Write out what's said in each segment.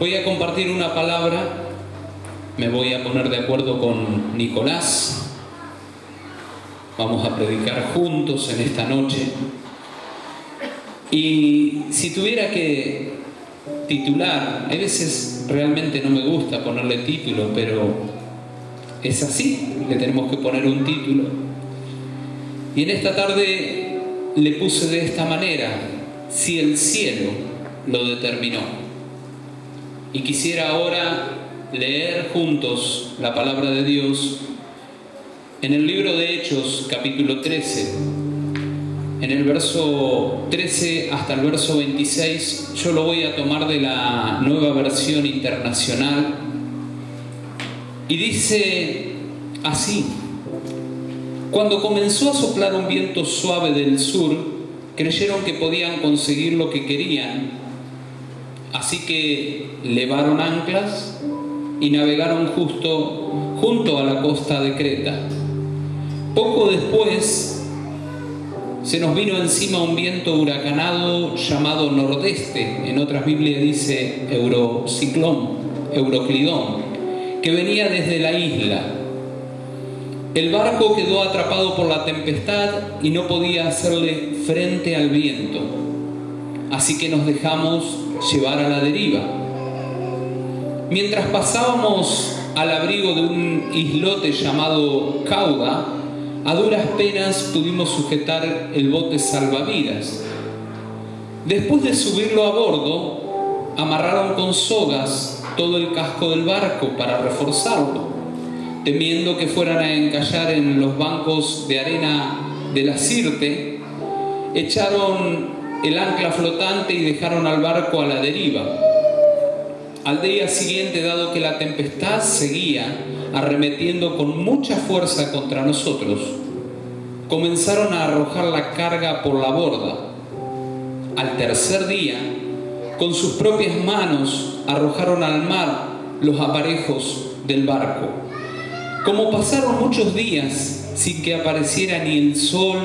Voy a compartir una palabra, me voy a poner de acuerdo con Nicolás. Vamos a predicar juntos en esta noche. Y si tuviera que titular, a veces realmente no me gusta ponerle título, pero es así, le tenemos que poner un título. Y en esta tarde le puse de esta manera: si el cielo lo determinó. Y quisiera ahora leer juntos la palabra de Dios en el libro de Hechos, capítulo 13. En el verso 13 hasta el verso 26, yo lo voy a tomar de la Nueva Versión Internacional. Y dice así: cuando comenzó a soplar un viento suave del sur, creyeron que podían conseguir lo que querían. Así que levaron anclas y navegaron junto a la costa de Creta. Poco después se nos vino encima un viento huracanado llamado nordeste, en otras Biblias dice Euroclidón, que venía desde la isla. El barco quedó atrapado por la tempestad y no podía hacerle frente al viento. Así que nos dejamos llevar a la deriva. Mientras pasábamos al abrigo de un islote llamado Cauda, a duras penas pudimos sujetar el bote salvavidas. Después de subirlo a bordo, amarraron con sogas todo el casco del barco para reforzarlo, temiendo que fueran a encallar en los bancos de arena de la Sirte. Echaron el ancla flotante y dejaron al barco a la deriva. Al día siguiente, dado que la tempestad seguía arremetiendo con mucha fuerza contra nosotros, comenzaron a arrojar la carga por la borda. Al tercer día, con sus propias manos arrojaron al mar los aparejos del barco. Como pasaron muchos días sin que apareciera ni el sol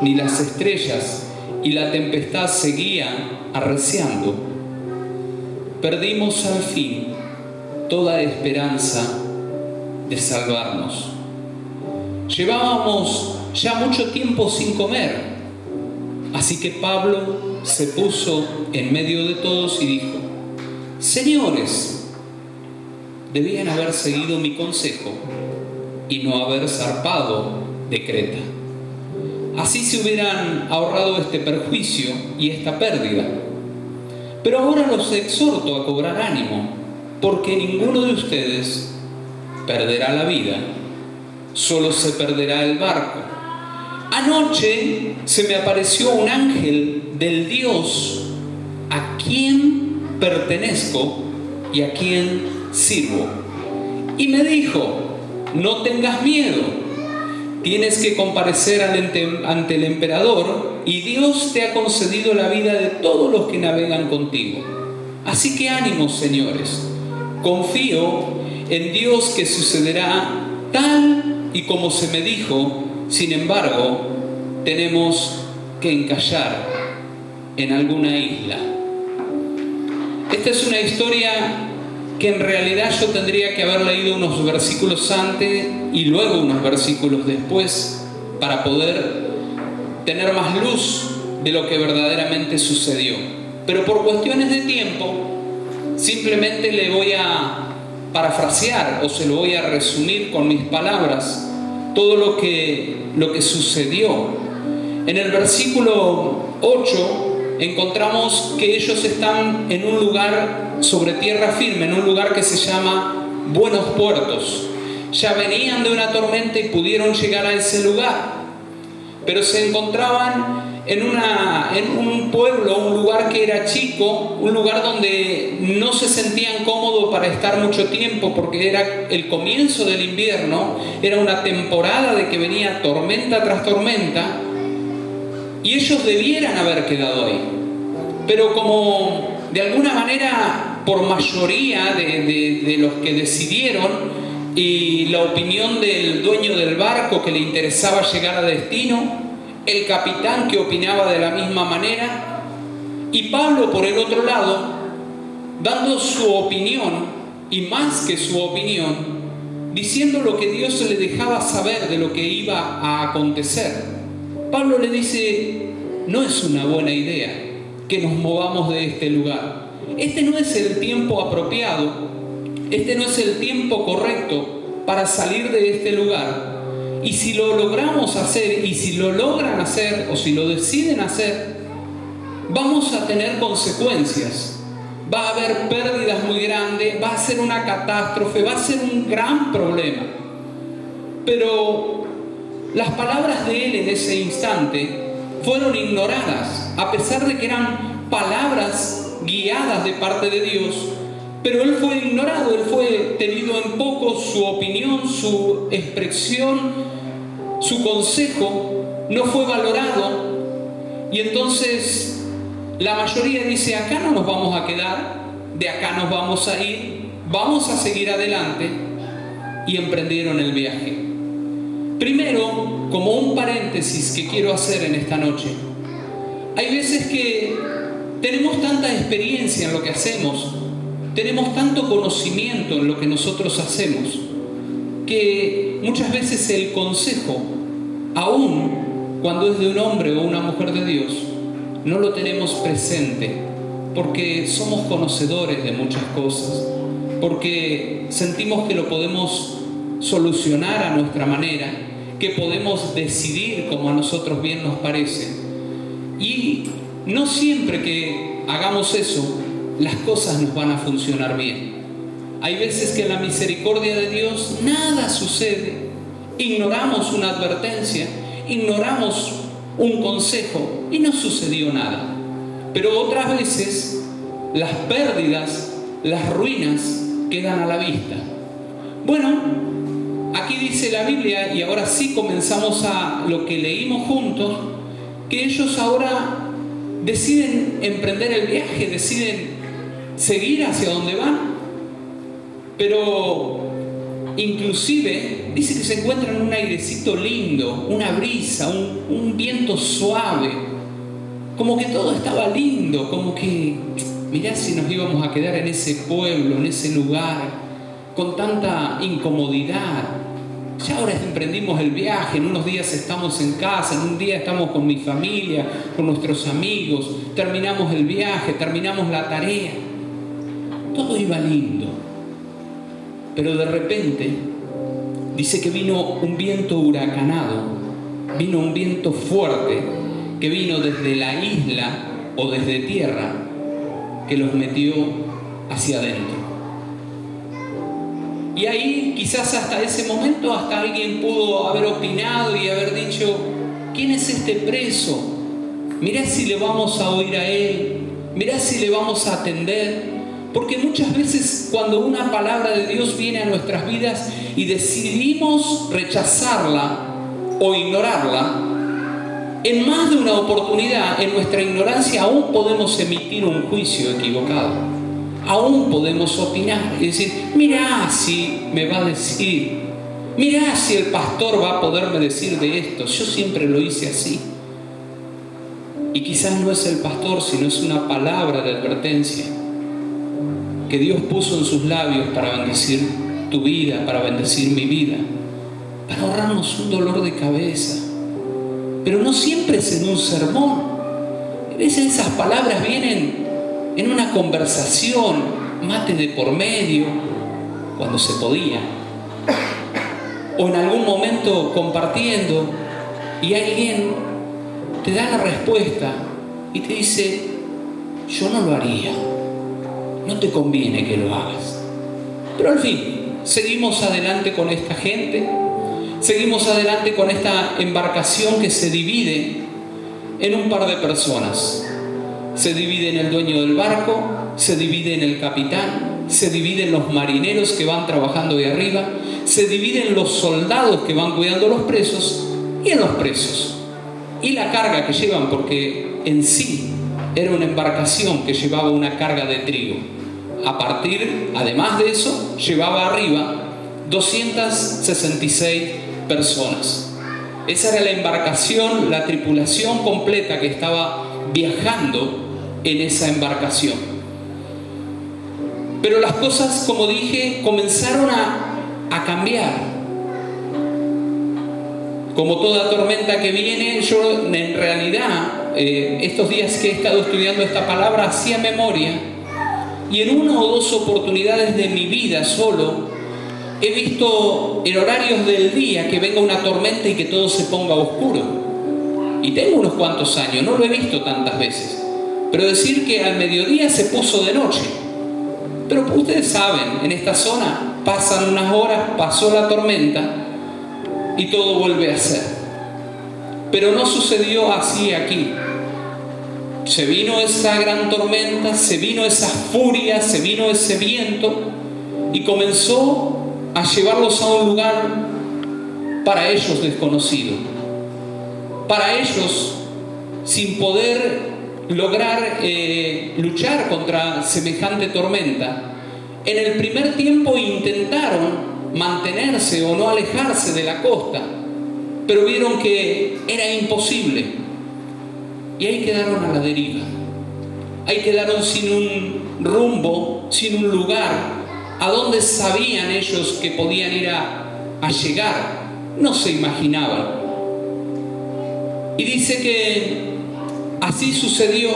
ni las estrellas, y la tempestad seguía arreciando, perdimos al fin toda esperanza de salvarnos. Llevábamos ya mucho tiempo sin comer, así que Pablo se puso en medio de todos y dijo: señores, debían haber seguido mi consejo y no haber zarpado de Creta. Así se hubieran ahorrado este perjuicio y esta pérdida. Pero ahora los exhorto a cobrar ánimo, porque ninguno de ustedes perderá la vida, solo se perderá el barco. Anoche se me apareció un ángel del Dios a quien pertenezco y a quien sirvo, y me dijo: no tengas miedo. Tienes que comparecer ante el emperador y Dios te ha concedido la vida de todos los que navegan contigo. Así que ánimo, señores. Confío en Dios que sucederá tal y como se me dijo. Sin embargo, tenemos que encallar en alguna isla. Esta es una historia que en realidad yo tendría que haber leído unos versículos antes y luego unos versículos después para poder tener más luz de lo que verdaderamente sucedió. Pero por cuestiones de tiempo, simplemente le voy a parafrasear o se lo voy a resumir con mis palabras todo lo que sucedió. En el versículo 8 encontramos que ellos están en un lugar sobre tierra firme, en un lugar que se llama Buenos Puertos. Ya venían de una tormenta y pudieron llegar a ese lugar, pero se encontraban en un pueblo, un lugar que era chico, un lugar donde no se sentían cómodos para estar mucho tiempo, porque era el comienzo del invierno, era una temporada de que venía tormenta tras tormenta, y ellos debieran haber quedado ahí. Pero como de alguna manera, por mayoría de los que decidieron, y la opinión del dueño del barco que le interesaba llegar a destino, el capitán que opinaba de la misma manera, y Pablo por el otro lado, dando su opinión, y más que su opinión, diciendo lo que Dios le dejaba saber de lo que iba a acontecer. Pablo le dice: no es una buena idea que nos movamos de este lugar. Este no es el tiempo apropiado, este no es el tiempo correcto para salir de este lugar. Y si lo logramos hacer, y si lo logran hacer, o si lo deciden hacer, vamos a tener consecuencias. Va a haber pérdidas muy grandes, va a ser una catástrofe, va a ser un gran problema. Pero las palabras de él en ese instante fueron ignoradas, a pesar de que eran palabras guiadas de parte de Dios. Pero él fue ignorado, él fue tenido en poco, su opinión, su expresión, su consejo no fue valorado. Y entonces la mayoría dice: acá no nos vamos a quedar, de acá nos vamos a ir, vamos a seguir adelante. Y emprendieron el viaje. Primero, como un paréntesis que quiero hacer en esta noche, hay veces que tenemos tanta experiencia en lo que hacemos, tenemos tanto conocimiento en lo que nosotros hacemos, que muchas veces el consejo, aún cuando es de un hombre o una mujer de Dios, no lo tenemos presente, porque somos conocedores de muchas cosas, porque sentimos que lo podemos solucionar a nuestra manera, que podemos decidir como a nosotros bien nos parece. Y no siempre que hagamos eso, las cosas nos van a funcionar bien. Hay veces que en la misericordia de Dios nada sucede, ignoramos una advertencia, ignoramos un consejo y no sucedió nada. Pero otras veces las pérdidas, las ruinas quedan a la vista. Bueno, aquí dice la Biblia, y ahora sí comenzamos a lo que leímos juntos, que ellos ahora deciden emprender el viaje, deciden seguir hacia donde van. Pero inclusive dice que se encuentran en un airecito lindo, una brisa, un viento suave, como que todo estaba lindo, como que mirá si nos íbamos a quedar en ese pueblo, en ese lugar, con tanta incomodidad. Ya ahora emprendimos el viaje, en unos días estamos en casa, en un día estamos con mi familia, con nuestros amigos, terminamos el viaje, terminamos la tarea. Todo iba lindo. Pero de repente dice que vino un viento huracanado, vino un viento fuerte que vino desde la isla o desde tierra, que los metió hacia adentro. Y ahí quizás hasta ese momento hasta alguien pudo haber opinado y haber dicho: ¿quién es este preso? Mirá si le vamos a oír a él, mirá si le vamos a atender. Porque muchas veces cuando una palabra de Dios viene a nuestras vidas y decidimos rechazarla o ignorarla, en más de una oportunidad, en nuestra ignorancia, aún podemos emitir un juicio equivocado. Aún podemos opinar y decir: mirá si me va a decir, mirá si el pastor va a poderme decir de esto, yo siempre lo hice así. Y quizás no es el pastor, sino es una palabra de advertencia que Dios puso en sus labios para bendecir tu vida, para bendecir mi vida, para ahorrarnos un dolor de cabeza. Pero no siempre es en un sermón. A veces esas palabras vienen en una conversación, mate de por medio, cuando se podía, o en algún momento compartiendo, y alguien te da la respuesta y te dice: yo no lo haría, no te conviene que lo hagas. Pero al fin, seguimos adelante con esta gente, seguimos adelante con esta embarcación que se divide en un par de personas. Se divide en el dueño del barco, se divide en el capitán, se divide en los marineros que van trabajando de arriba, se divide en los soldados que van cuidando a los presos y en los presos. Y la carga que llevan, porque en sí era una embarcación que llevaba una carga de trigo. Además de eso, llevaba arriba 266 personas. Esa era la embarcación, la tripulación completa que estaba viajando en esa embarcación. Pero las cosas, como dije, comenzaron a cambiar. Como toda tormenta que viene, yo en realidad, estos días que he estado estudiando esta palabra, hacía memoria, y en una o dos oportunidades de mi vida solo, he visto en horarios del día que venga una tormenta y que todo se ponga oscuro. Y tengo unos cuantos años, no lo he visto tantas veces. Pero decir que al mediodía se puso de noche. Pero ustedes saben, en esta zona pasan unas horas, pasó la tormenta y todo vuelve a ser. Pero no sucedió así aquí. Se vino esa gran tormenta, se vino esa furia, se vino ese viento y comenzó a llevarlos a un lugar para ellos desconocido. Para ellos, sin poder lograr luchar contra semejante tormenta, en el primer tiempo intentaron mantenerse o no alejarse de la costa, pero vieron que era imposible y ahí quedaron a la deriva. Ahí quedaron sin un rumbo, sin un lugar a donde sabían ellos que podían ir a llegar. No se imaginaban. Y dice que así sucedió,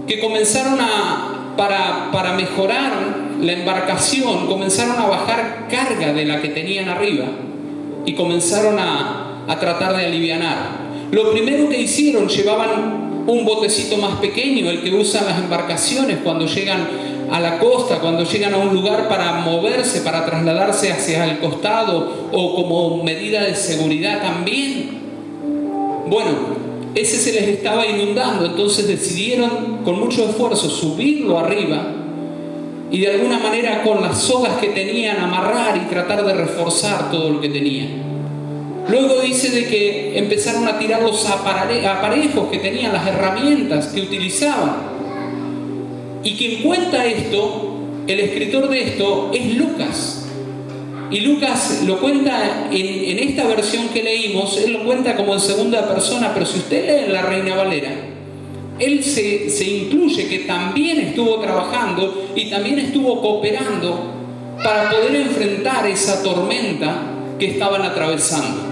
que comenzaron para mejorar la embarcación, comenzaron a bajar carga de la que tenían arriba y comenzaron a tratar de alivianar. Lo primero que hicieron, llevaban un botecito más pequeño, el que usan las embarcaciones cuando llegan a la costa, cuando llegan a un lugar para moverse, para trasladarse hacia el costado o como medida de seguridad también. Bueno, ese se les estaba inundando, entonces decidieron con mucho esfuerzo subirlo arriba y de alguna manera con las sogas que tenían amarrar y tratar de reforzar todo lo que tenían. Luego dice de que empezaron a tirar los aparejos que tenían, las herramientas que utilizaban. Y quien cuenta esto, el escritor de esto, es Lucas. Y Lucas lo cuenta en esta versión que leímos, él lo cuenta como en segunda persona, pero si usted lee en la Reina Valera, él se incluye que también estuvo trabajando y también estuvo cooperando para poder enfrentar esa tormenta que estaban atravesando.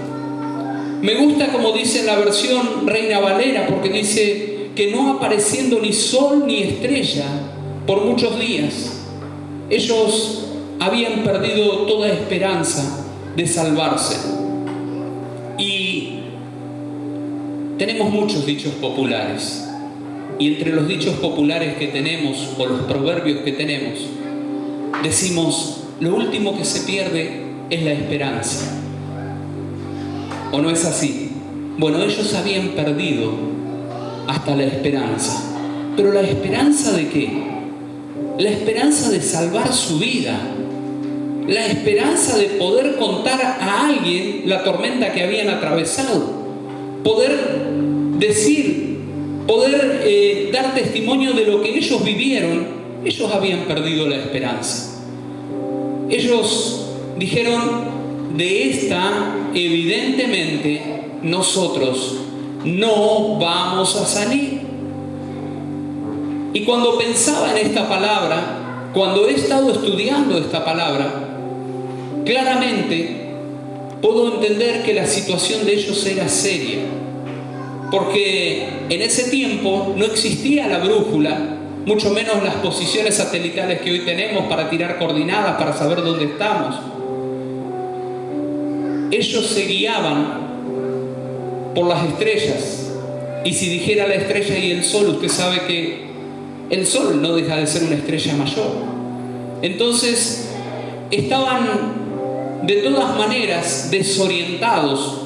Me gusta como dice en la versión Reina Valera, porque dice que no apareciendo ni sol ni estrella por muchos días, ellos habían perdido toda esperanza de salvarse. Y tenemos muchos dichos populares. Y entre los dichos populares que tenemos, o los proverbios que tenemos, decimos, lo último que se pierde es la esperanza. ¿O no es así? Bueno, ellos habían perdido hasta la esperanza. ¿Pero la esperanza de qué? La esperanza de salvar su vida. La esperanza de poder contar a alguien la tormenta que habían atravesado. Poder decir, poder dar testimonio de lo que ellos vivieron. Ellos habían perdido la esperanza. Ellos dijeron, de esta, evidentemente, nosotros no vamos a salir. Y cuando pensaba en esta palabra, cuando he estado estudiando esta palabra, claramente puedo entender que la situación de ellos era seria. Porque en ese tiempo no existía la brújula, mucho menos las posiciones satelitales que hoy tenemos para tirar coordenadas, para saber dónde estamos. Ellos se guiaban por las estrellas. Y si dijera la estrella y el sol, usted sabe que el sol no deja de ser una estrella mayor. Entonces, estaban de todas maneras desorientados,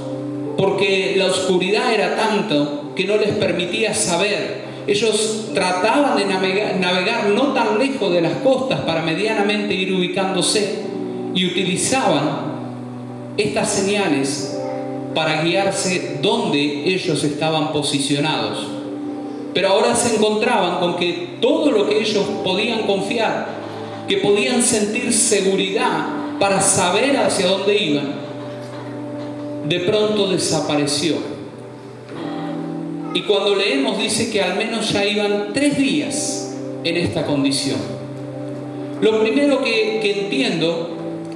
porque la oscuridad era tanto que no les permitía saber. Ellos trataban de navegar no tan lejos de las costas para medianamente ir ubicándose, y utilizaban estas señales para guiarse donde ellos estaban posicionados. Pero ahora se encontraban con que todo lo que ellos podían confiar, que podían sentir seguridad para saber hacia dónde iban, de pronto desapareció. Y cuando leemos dice que al menos ya iban 3 días en esta condición. Lo primero que entiendo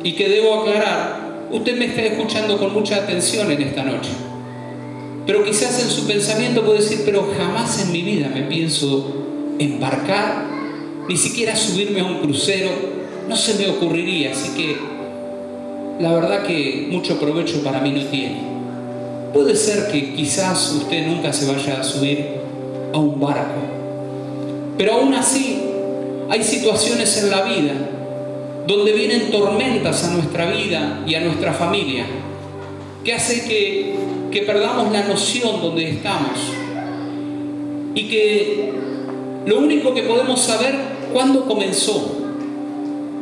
y que debo aclarar, usted me está escuchando con mucha atención en esta noche, pero quizás en su pensamiento puede decir, pero jamás en mi vida me pienso embarcar, ni siquiera subirme a un crucero, no se me ocurriría, así que la verdad que mucho provecho para mí no tiene. Puede ser que quizás usted nunca se vaya a subir a un barco, pero aún así hay situaciones en la vida donde vienen tormentas a nuestra vida y a nuestra familia, que hace que perdamos la noción donde estamos, y que lo único que podemos saber cuándo comenzó,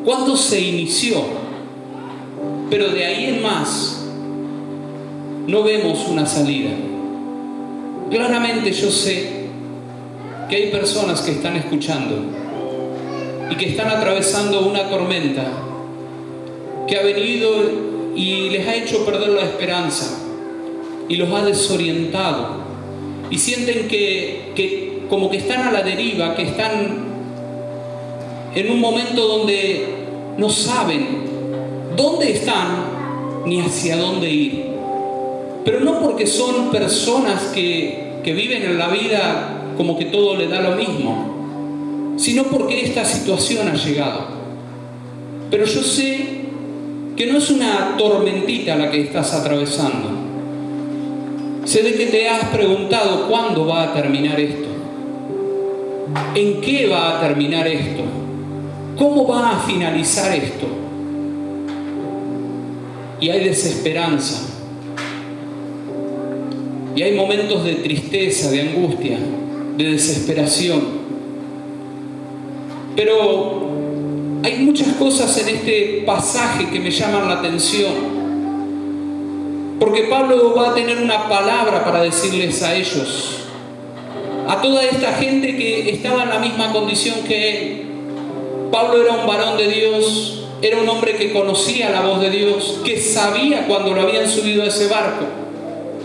cuándo se inició, pero de ahí en más no vemos una salida. Claramente yo sé que hay personas que están escuchando y que están atravesando una tormenta que ha venido y les ha hecho perder la esperanza y los ha desorientado, y sienten que como que están a la deriva, que están en un momento donde no saben dónde están ni hacia dónde ir. Pero no porque son personas que viven en la vida como que todo le da lo mismo, sino porque esta situación ha llegado. Pero yo sé que no es una tormentita la que estás atravesando. Sé de que te has preguntado cuándo va a terminar esto, en qué va a terminar esto, cómo va a finalizar esto. Y hay desesperanza, y hay momentos de tristeza, de angustia, de desesperación. Pero hay muchas cosas en este pasaje que me llaman la atención, porque Pablo va a tener una palabra para decirles a ellos, a toda esta gente que estaba en la misma condición que él. Pablo era un varón de Dios, era un hombre que conocía la voz de Dios, que sabía cuando lo habían subido a ese barco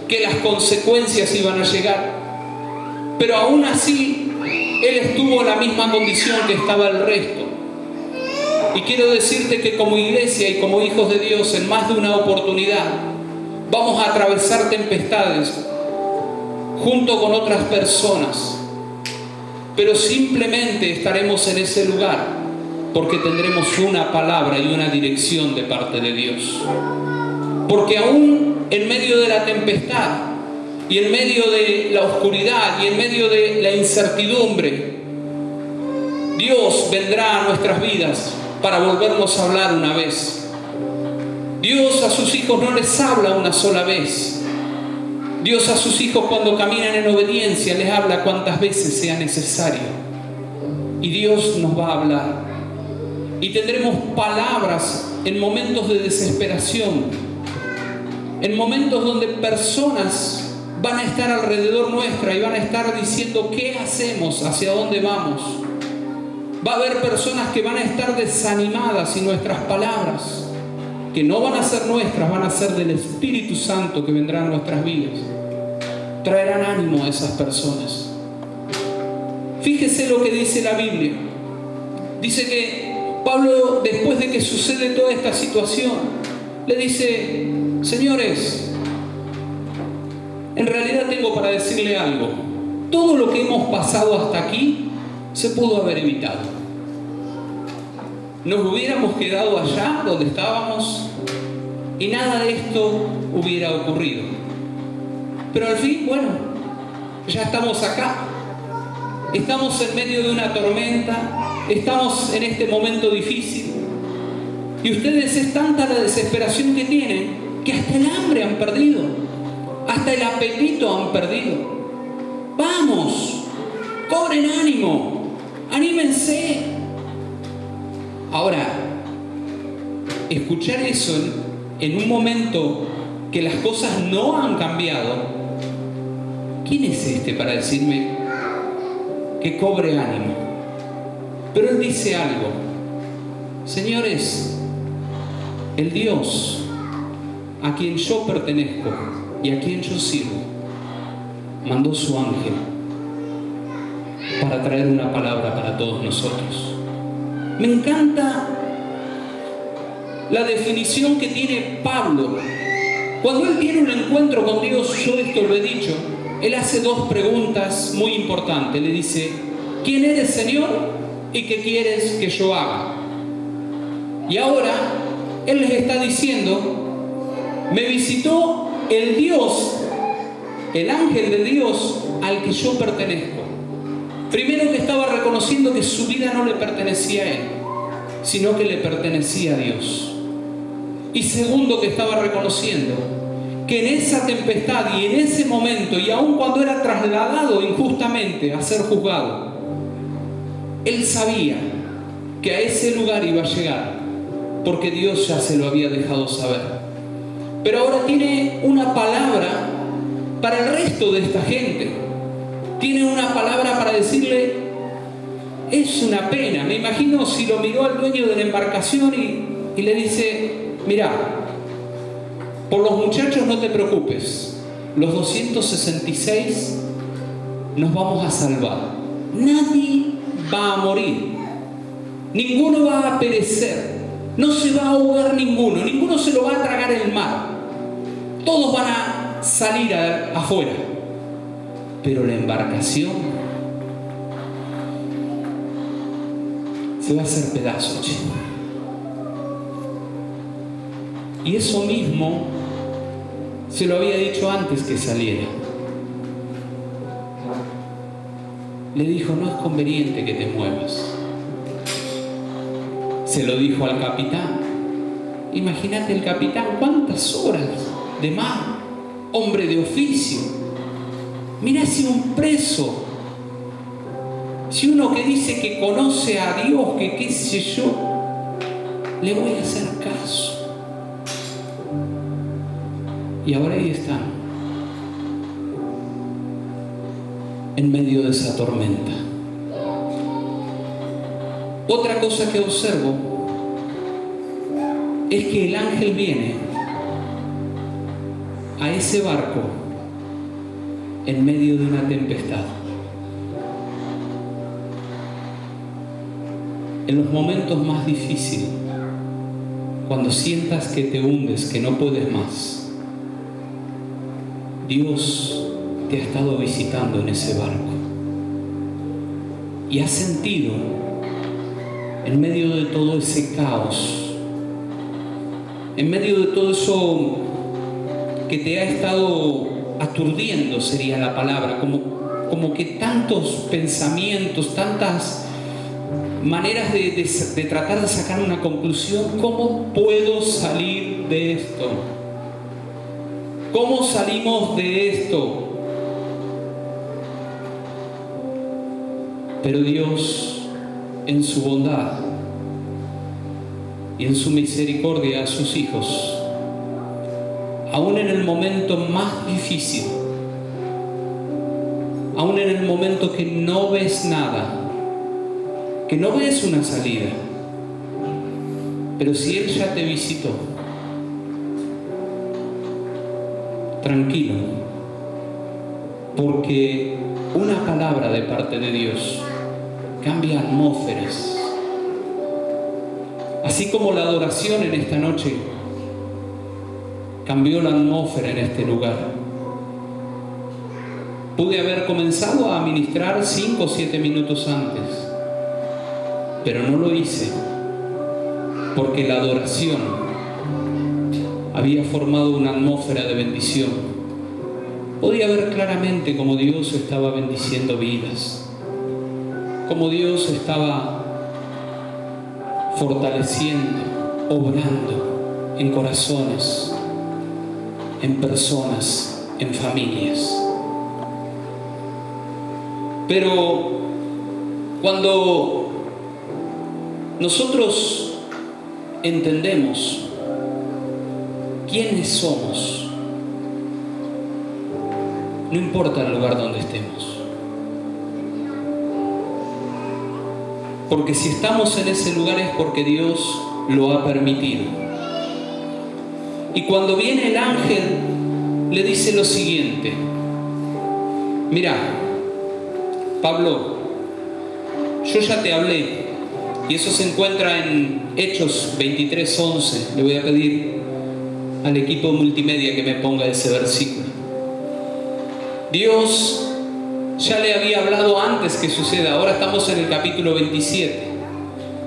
que las consecuencias iban a llegar, pero aún así él estuvo en la misma condición que estaba el resto. Y quiero decirte que como iglesia y como hijos de Dios, en más de una oportunidad vamos a atravesar tempestades junto con otras personas, pero simplemente estaremos en ese lugar porque tendremos una palabra y una dirección de parte de Dios. Porque aún en medio de la tempestad y en medio de la oscuridad y en medio de la incertidumbre, Dios vendrá a nuestras vidas para volvernos a hablar una vez. Dios a sus hijos no les habla una sola vez. Dios a sus hijos, cuando caminan en obediencia, les habla cuantas veces sea necesario. Y Dios nos va a hablar. Y tendremos palabras en momentos de desesperación, en momentos donde personas van a estar alrededor nuestra y van a estar diciendo qué hacemos, hacia dónde vamos. Va a haber personas que van a estar desanimadas, y nuestras palabras, que no van a ser nuestras, van a ser del Espíritu Santo que vendrá a nuestras vidas, traerán ánimo a esas personas. Fíjese lo que dice la Biblia. Dice que Pablo, después de que sucede toda esta situación, le dice: señores, en realidad tengo para decirle algo. Todo lo que hemos pasado hasta aquí se pudo haber evitado. Nos hubiéramos quedado allá donde estábamos y nada de esto hubiera ocurrido. Pero al fin, bueno, ya estamos acá. Estamos en medio de una tormenta, estamos en este momento difícil. Y ustedes, es tanta la desesperación que tienen que hasta el hambre han perdido, hasta el apetito han perdido. Vamos, cobren ánimo, anímense. Ahora, escuchar eso en un momento que las cosas no han cambiado, ¿quién es este para decirme que cobre ánimo? Pero él dice algo: señores, el Dios a quien yo pertenezco y a quien yo sirvo mandó su ángel para traer una palabra para todos nosotros. Me encanta la definición que tiene Pablo. Cuando él tiene un encuentro con Dios, yo esto lo he dicho, él hace dos preguntas muy importantes. Le dice: ¿quién eres, Señor? ¿Y qué quieres que yo haga? Y ahora él les está diciendo: me visitó el Dios, el ángel de Dios al que yo pertenezco. Primero, que estaba reconociendo que su vida no le pertenecía a él, sino que le pertenecía a Dios. Y segundo, que estaba reconociendo que en esa tempestad y en ese momento, y aun cuando era trasladado injustamente a ser juzgado, él sabía que a ese lugar iba a llegar, porque Dios ya se lo había dejado saber. Pero ahora tiene una palabra para el resto de esta gente. Tiene una palabra para decirle: es una pena. Me imagino si lo miró al dueño de la embarcación y le dice: mirá, por los muchachos no te preocupes, los 266 nos vamos a salvar. Nadie va a morir, ninguno va a perecer, no se va a ahogar ninguno se lo va a tragar el mar, todos van a salir afuera, pero la embarcación se va a hacer pedazos, che. Y eso mismo se lo había dicho antes que saliera. Le dijo: no es conveniente que te muevas. Se lo dijo al capitán. Imagínate el capitán, cuántas horas de mar, hombre de oficio. Mira, si un preso, si uno que dice que conoce a Dios, que qué sé yo, le voy a hacer caso. Y ahora ahí están, en medio de esa tormenta. Otra cosa que observo es que el ángel viene a ese barco en medio de una tempestad. En los momentos más difíciles, cuando sientas que te hundes, que no puedes más, Dios te ha estado visitando en ese barco y has sentido, en medio de todo ese caos, en medio de todo eso que te ha estado aturdiendo, sería la palabra, como que tantos pensamientos, tantas maneras de tratar de sacar una conclusión. ¿Cómo puedo salir de esto? ¿Cómo salimos de esto? Pero Dios, en su bondad y en su misericordia a sus hijos, aún en el momento más difícil, aún en el momento que no ves nada, que no ves una salida, pero si Él ya te visitó, tranquilo, porque una palabra de parte de Dios cambia atmósferas. Así como la adoración en esta noche cambió la atmósfera en este lugar. Pude haber comenzado a ministrar 5 o 7 minutos antes, pero no lo hice, porque la adoración había formado una atmósfera de bendición. Podía ver claramente cómo Dios estaba bendiciendo vidas, cómo Dios estaba fortaleciendo, obrando en corazones, en personas, en familias. Pero cuando nosotros entendemos quiénes somos, no importa el lugar donde estemos, porque si estamos en ese lugar es porque Dios lo ha permitido. Y cuando viene el ángel, le dice lo siguiente: mira, Pablo, yo ya te hablé Y eso se encuentra en Hechos 23:11. Le voy a pedir al equipo multimedia que me ponga ese versículo. Dios ya le había hablado antes que suceda. Ahora estamos en el capítulo 27.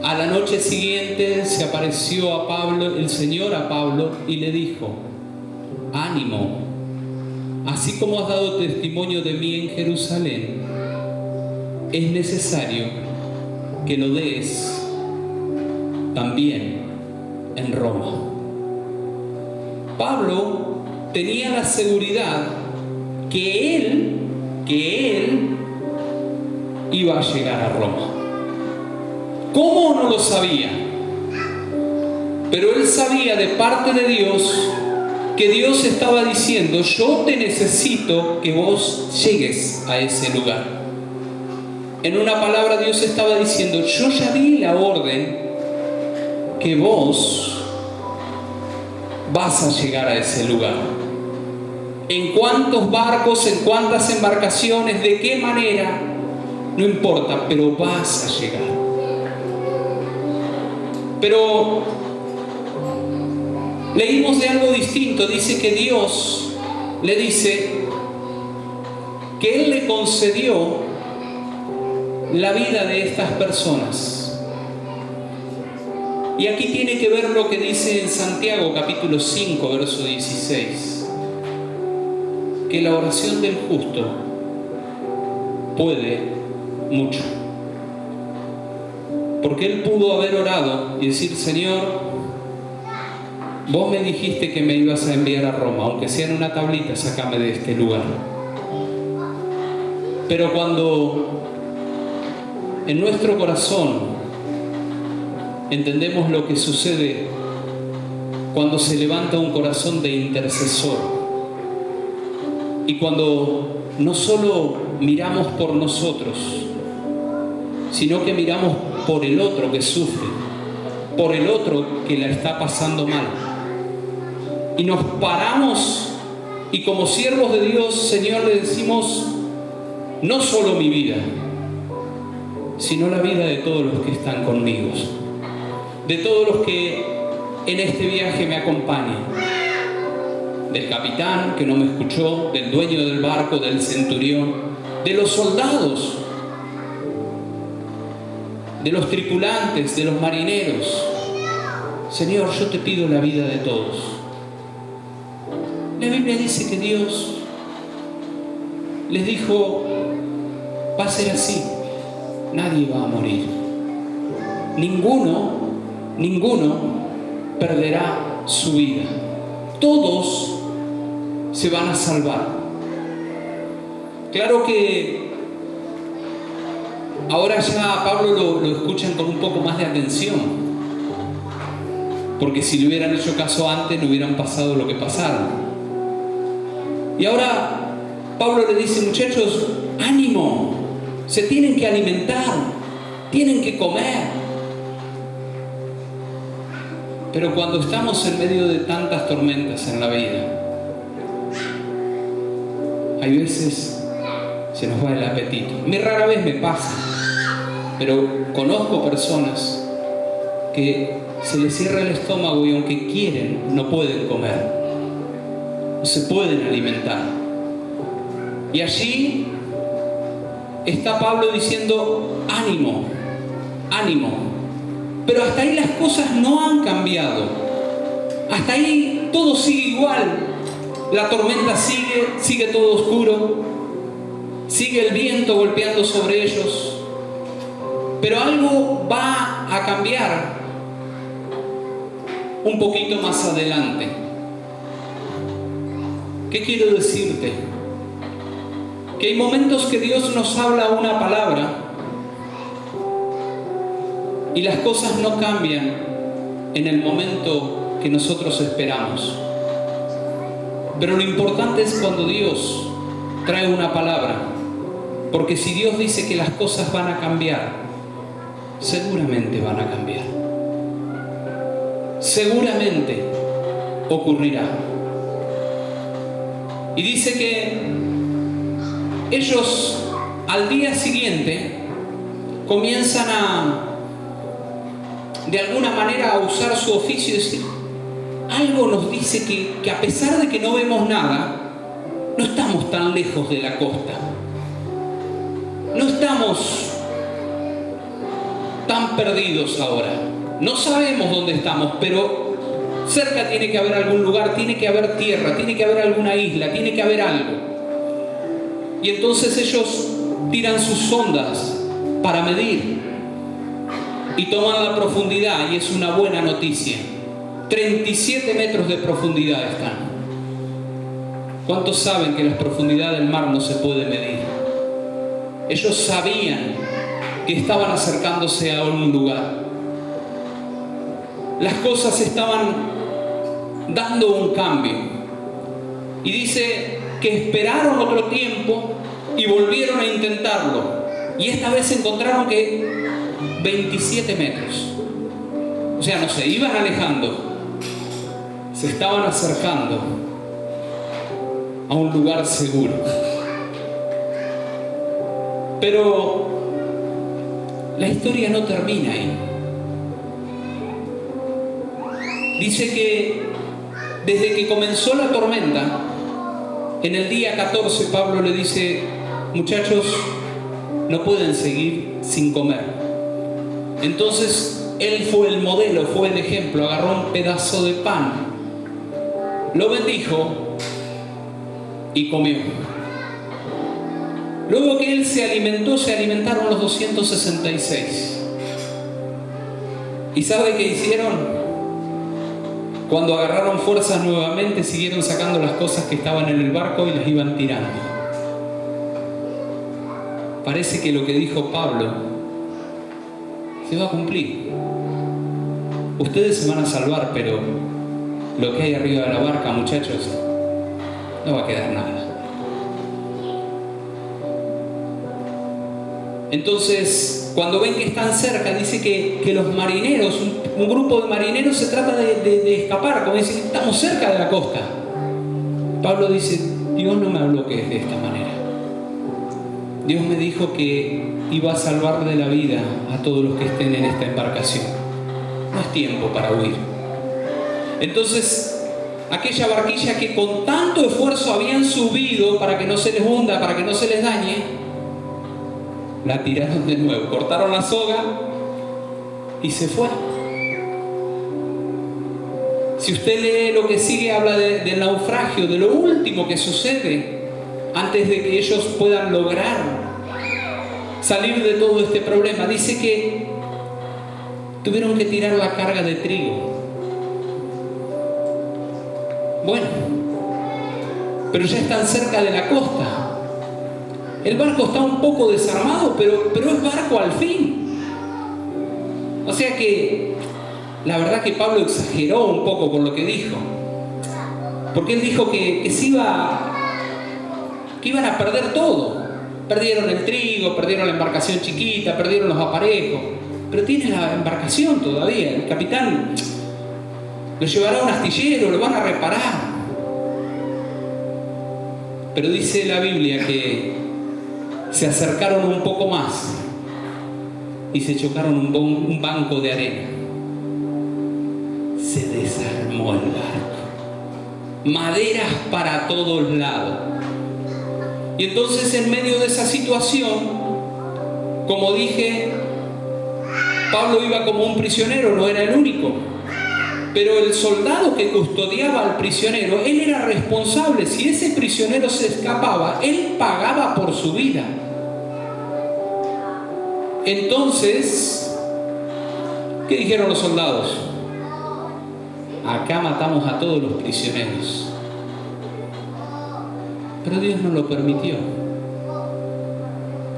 A la noche siguiente se apareció a Pablo, el Señor a Pablo, y le dijo: ánimo, así como has dado testimonio de mí en Jerusalén, es necesario que lo des también en Roma. Pablo tenía la seguridad que él iba a llegar a Roma. ¿Cómo? No lo sabía. Pero él sabía de parte de Dios que Dios estaba diciendo: yo te necesito que vos llegues a ese lugar. En una palabra, Dios estaba diciendo: yo ya di la orden que vos vas a llegar a ese lugar. En cuántos barcos, en cuántas embarcaciones, de qué manera, no importa, pero vas a llegar. Pero leímos de algo distinto. Dice que Dios le dice que Él le concedió la vida de estas personas. Y aquí tiene que ver lo que dice en Santiago capítulo 5, verso 16. Que la oración del justo puede mucho. Porque él pudo haber orado y decir: Señor, vos me dijiste que me ibas a enviar a Roma, aunque sea en una tablita, sácame de este lugar. Pero cuando en nuestro corazón entendemos lo que sucede cuando se levanta un corazón de intercesor, y cuando no solo miramos por nosotros, sino que miramos por el otro que sufre, por el otro que la está pasando mal, y nos paramos y como siervos de Dios, Señor, le decimos: no solo mi vida, sino la vida de todos los que están conmigo, de todos los que en este viaje me acompañan, del capitán que no me escuchó, del dueño del barco, del centurión, de los soldados, de los tripulantes, de los marineros. Señor, yo te pido la vida de todos. La Biblia dice que Dios les dijo: va a ser así, nadie va a morir, ninguno perderá su vida, todos se van a salvar. Claro que ahora ya a Pablo lo escuchan con un poco más de atención, porque si le hubieran hecho caso antes no hubieran pasado lo que pasaron. Y ahora Pablo le dice: muchachos, ánimo, se tienen que alimentar, tienen que comer. Pero cuando estamos en medio de tantas tormentas en la vida, hay veces se nos va el apetito. A mí rara vez me pasa, pero conozco personas que se les cierra el estómago y aunque quieren, no pueden comer, no se pueden alimentar. Y allí está Pablo diciendo: ánimo, ánimo. Pero hasta ahí las cosas no han cambiado. Hasta ahí todo sigue igual. La tormenta sigue todo oscuro. Sigue el viento golpeando sobre ellos. Pero algo va a cambiar un poquito más adelante. ¿Qué quiero decirte? Que hay momentos que Dios nos habla una palabra y las cosas no cambian en el momento que nosotros esperamos. Pero lo importante es cuando Dios trae una palabra, porque si Dios dice que las cosas van a cambiar, seguramente van a cambiar. Seguramente ocurrirá. Y dice que ellos al día siguiente comienzan de alguna manera a usar su oficio y decir, algo nos dice que a pesar de que no vemos nada, no estamos tan lejos de la costa. No estamos tan perdidos ahora. No sabemos dónde estamos, pero cerca tiene que haber algún lugar, tiene que haber tierra, tiene que haber alguna isla, tiene que haber algo. Y entonces ellos tiran sus sondas para medir y toman la profundidad, y es una buena noticia. 37 metros de profundidad están. ¿Cuántos saben que la profundidad del mar no se puede medir? Ellos sabían que estaban acercándose a un lugar. Las cosas estaban dando un cambio. Y dice que esperaron otro tiempo y volvieron a intentarlo. Y esta vez encontraron que 27 metros. O sea, no se iban alejando, se estaban acercando a un lugar seguro. Pero la historia no termina ahí. Dice que desde que comenzó la tormenta, en el día 14 Pablo le dice, muchachos, no pueden seguir sin comer. Entonces él fue el modelo, fue el ejemplo, agarró un pedazo de pan, lo bendijo y comió. Luego que él se alimentó, se alimentaron los 266. ¿Y sabe qué hicieron? Cuando agarraron fuerzas nuevamente, siguieron sacando las cosas que estaban en el barco y las iban tirando. Parece que lo que dijo Pablo se va a cumplir. Ustedes se van a salvar, pero lo que hay arriba de la barca, muchachos, no va a quedar nada. Entonces, cuando ven que están cerca, dice que los marineros, un grupo de marineros se trata de escapar, como dicen, estamos cerca de la costa. Pablo dice, Dios no me habló que es de esta manera. Dios me dijo que iba a salvar de la vida a todos los que estén en esta embarcación. No es tiempo para huir. Entonces, aquella barquilla que con tanto esfuerzo habían subido para que no se les hunda, para que no se les dañe, la tiraron de nuevo, cortaron la soga y se fue. Si usted lee lo que sigue, habla del naufragio, de lo último que sucede antes de que ellos puedan lograr salir de todo este problema. Dice que tuvieron que tirar la carga de trigo. Bueno, pero ya están cerca de la costa. El barco está un poco desarmado, pero es barco al fin. O sea que la verdad que Pablo exageró un poco con lo que dijo. Porque él dijo que iban a perder todo. Perdieron el trigo, perdieron la embarcación chiquita, perdieron los aparejos. Pero tienen la embarcación todavía. El capitán lo llevará a un astillero, lo van a reparar. Pero dice la Biblia que se acercaron un poco más y se chocaron un banco de arena. Se desarmó el barco. Maderas para todos lados. Y entonces, en medio de esa situación, como dije, Pablo iba como un prisionero, no era el único. Pero el soldado que custodiaba al prisionero, él era responsable. Si ese prisionero se escapaba, él pagaba por su vida. Entonces, ¿qué dijeron los soldados? Acá matamos a todos los prisioneros. Pero Dios no lo permitió.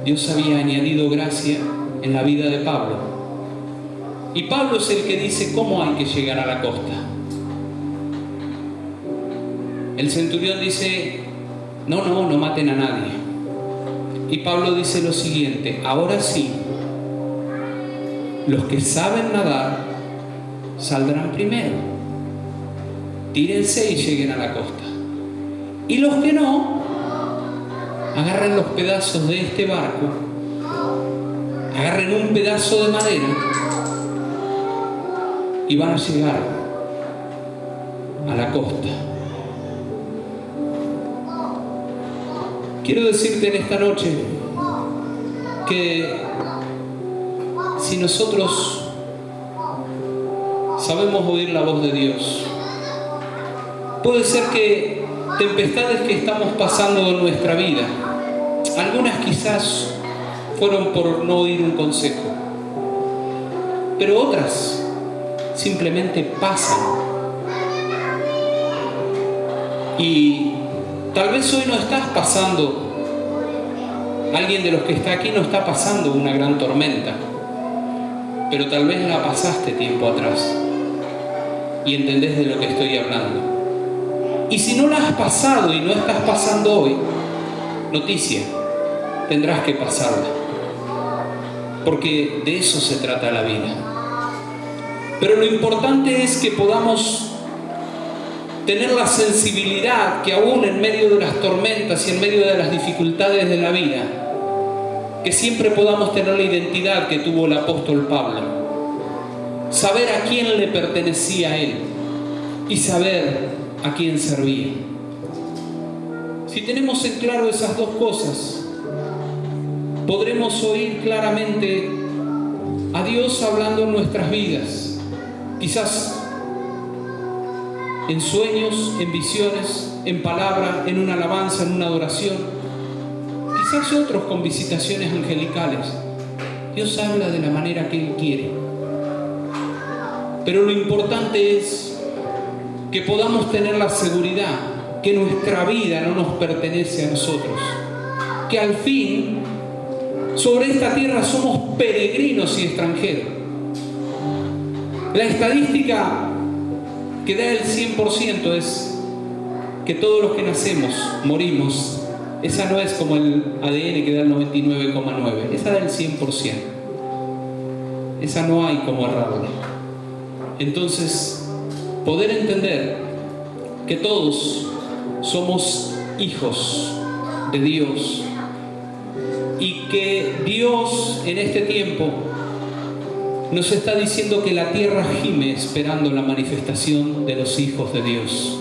Dios había añadido gracia en la vida de Pablo. Y Pablo es el que dice cómo hay que llegar a la costa. El centurión dice, no maten a nadie. Y Pablo dice lo siguiente, ahora sí, los que saben nadar saldrán primero. Tírense y lleguen a la costa. Y los que no, agarren los pedazos de este barco, agarren un pedazo de madera y van a llegar a la costa. Quiero decirte en esta noche que si nosotros sabemos oír la voz de Dios, puede ser que tempestades que estamos pasando en nuestra vida, algunas quizás fueron por no oír un consejo, pero otras simplemente pasan. Y tal vez hoy no estás pasando, alguien de los que está aquí no está pasando una gran tormenta, pero tal vez la pasaste tiempo atrás y entendés de lo que estoy hablando. Y si no la has pasado y no estás pasando hoy, noticia, tendrás que pasarla, porque de eso se trata la vida. Pero lo importante es que podamos tener la sensibilidad que aún en medio de las tormentas y en medio de las dificultades de la vida, que siempre podamos tener la identidad que tuvo el apóstol Pablo, saber a quién le pertenecía a él y saber a quién servía. Si tenemos en claro esas dos cosas, podremos oír claramente a Dios hablando en nuestras vidas, quizás en sueños, en visiones, en palabra, en una alabanza, en una adoración, quizás otros con visitaciones angelicales. Dios habla de la manera que Él quiere, pero lo importante es que podamos tener la seguridad que nuestra vida no nos pertenece a nosotros, que al fin sobre esta tierra somos peregrinos y extranjeros. La estadística que da el 100% es que todos los que nacemos morimos. Esa no es como el ADN que da el 99,9, esa da el 100%. Esa no hay como errarla. Entonces, poder entender que todos somos hijos de Dios y que Dios en este tiempo nos está diciendo que la tierra gime esperando la manifestación de los hijos de Dios.